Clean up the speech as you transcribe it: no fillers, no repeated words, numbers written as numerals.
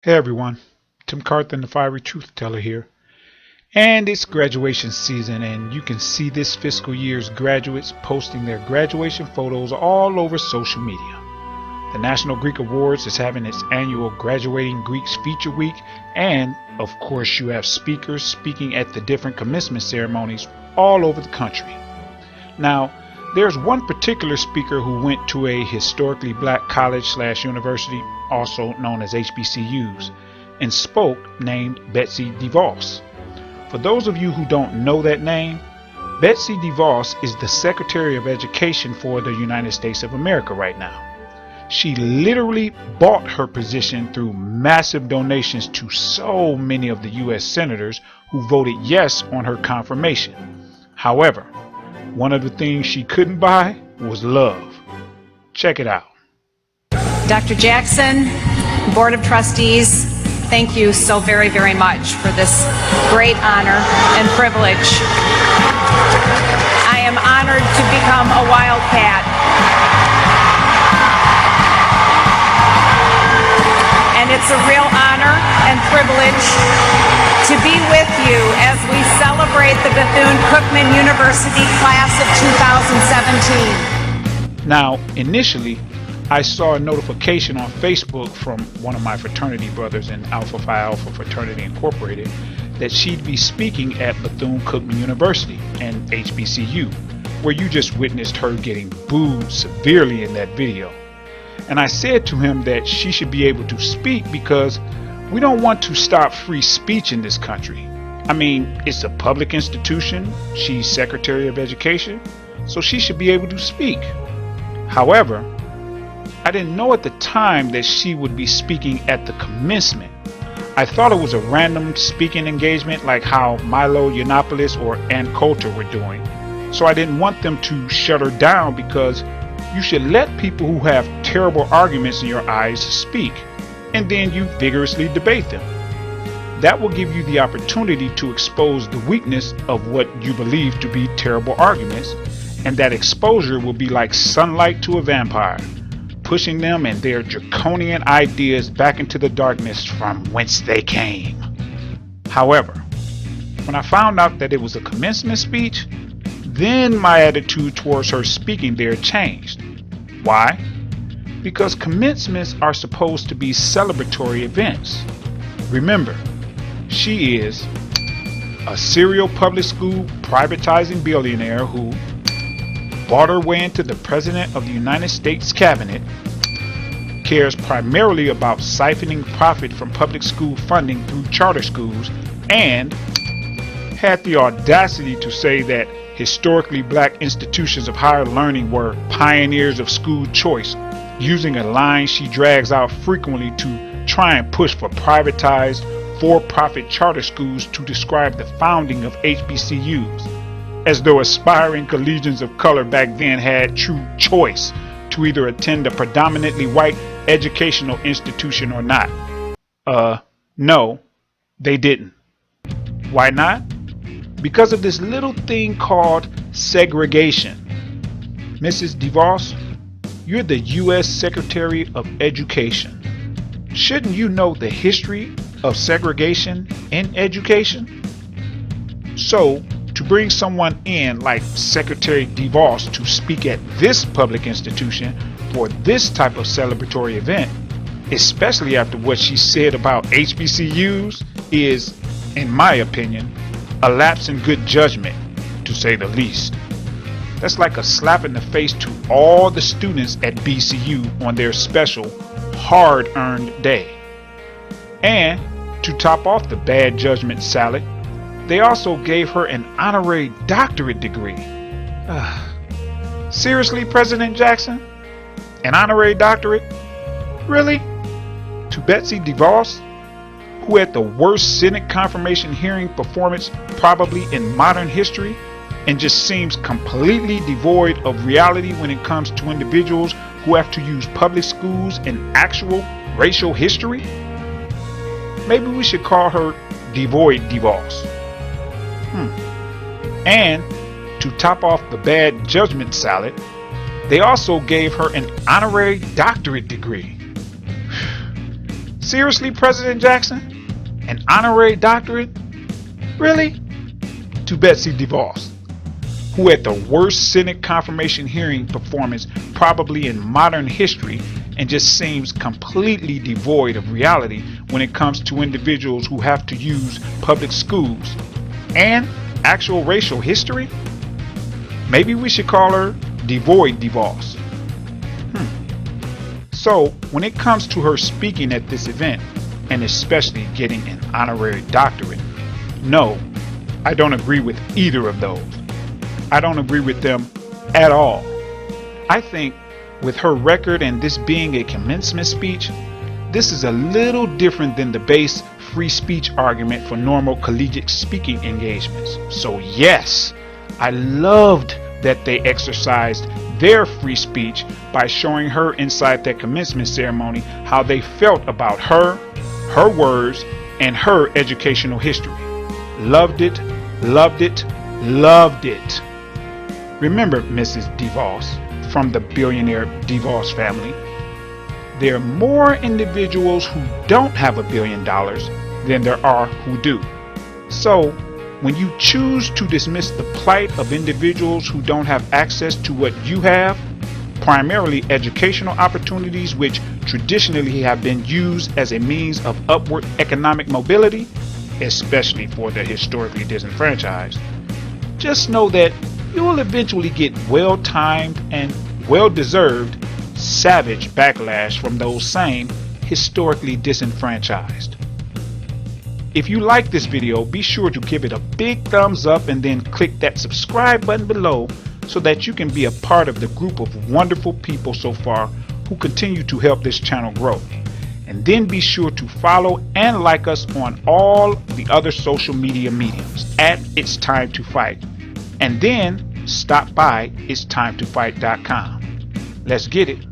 Hey everyone, Tim Carthen, the Fiery Truth Teller here. And it's graduation season, and you can see this fiscal year's graduates posting their graduation photos all over social media. The National Greek Awards is having its annual Graduating Greeks Feature Week, and of course you have speakers speaking at the different commencement ceremonies all over the country. Now, there's one particular speaker who went to a historically black college/university, also known as HBCUs, and spoke, named Betsy DeVos. For those of you who don't know that name, Betsy DeVos is the Secretary of Education for the United States of America right now. She literally bought her position through massive donations to so many of the U.S. senators who voted yes on her confirmation. However, one of the things she couldn't buy was love. Check it out. Dr. Jackson, Board of Trustees, thank you so very, very much for this great honor and privilege. I am honored to become a Wildcat. And it's a real honor and privilege to be with you as we celebrate the Bethune-Cookman University class of 2017. Now, initially, I saw a notification on Facebook from one of my fraternity brothers in Alpha Phi Alpha Fraternity Incorporated that she'd be speaking at Bethune-Cookman University, an HBCU, where you just witnessed her getting booed severely in that video. And I said to him that she should be able to speak because we don't want to stop free speech in this country. I mean, it's a public institution, she's Secretary of Education, so she should be able to speak. However, I didn't know at the time that she would be speaking at the commencement. I thought it was a random speaking engagement like how Milo Yiannopoulos or Ann Coulter were doing. So I didn't want them to shut her down because you should let people who have terrible arguments in your eyes speak, and then you vigorously debate them. That will give you the opportunity to expose the weakness of what you believe to be terrible arguments, and that exposure will be like sunlight to a vampire, pushing them and their draconian ideas back into the darkness from whence they came. However, when I found out that it was a commencement speech, then my attitude towards her speaking there changed. Why? Because commencements are supposed to be celebratory events. Remember, she is a serial public school privatizing billionaire who bought her way into the President of the United States cabinet, cares primarily about siphoning profit from public school funding through charter schools, and had the audacity to say that historically black institutions of higher learning were pioneers of school choice, using a line she drags out frequently to try and push for privatized, for-profit charter schools to describe the founding of HBCUs, as though aspiring collegians of color back then had true choice to either attend a predominantly white educational institution or not. No, they didn't. Why not? Because of this little thing called segregation. Mrs. DeVos, you're the U.S. Secretary of Education. Shouldn't you know the history of segregation in education? So, to bring someone in like Secretary DeVos to speak at this public institution for this type of celebratory event, especially after what she said about HBCUs, is, in my opinion, a lapse in good judgment, to say the least. That's like a slap in the face to all the students at BCU on their special, hard-earned day. And to top off the bad judgment salad, they also gave her an honorary doctorate degree. Seriously, President Jackson? An honorary doctorate? Really? To Betsy DeVos, who had the worst Senate confirmation hearing performance probably in modern history and just seems completely devoid of reality when it comes to individuals who have to use public schools and actual racial history? Maybe we should call her Devoid DeVos. And to top off the bad judgment salad, they also gave her an honorary doctorate degree. Seriously, President Jackson? An honorary doctorate? Really? To Betsy DeVos, who had the worst Senate confirmation hearing performance probably in modern history and just seems completely devoid of reality when it comes to individuals who have to use public schools and actual racial history? Maybe we should call her Devoid DeVos. So when it comes to her speaking at this event, and especially getting an honorary doctorate, no, I don't agree with either of those. I don't agree with them at all. I think with her record and this being a commencement speech, this is a little different than the base free speech argument for normal collegiate speaking engagements. So yes, I loved that they exercised their free speech by showing her inside that commencement ceremony how they felt about her words, and her educational history. Loved it, loved it, loved it. Remember, Mrs. DeVos, from the Billionaire DeVos family, there are more individuals who don't have $1 billion than there are who do. So, when you choose to dismiss the plight of individuals who don't have access to what you have, primarily educational opportunities which traditionally have been used as a means of upward economic mobility, especially for the historically disenfranchised, just know that you will eventually get well-timed and well-deserved savage backlash from those same historically disenfranchised. If you like this video, be sure to give it a big thumbs up and then click that subscribe button below so that you can be a part of the group of wonderful people so far who continue to help this channel grow. And then be sure to follow and like us on all the other social media mediums at It's Time to Fight. And then stop by itstimetofight.com. Let's get it.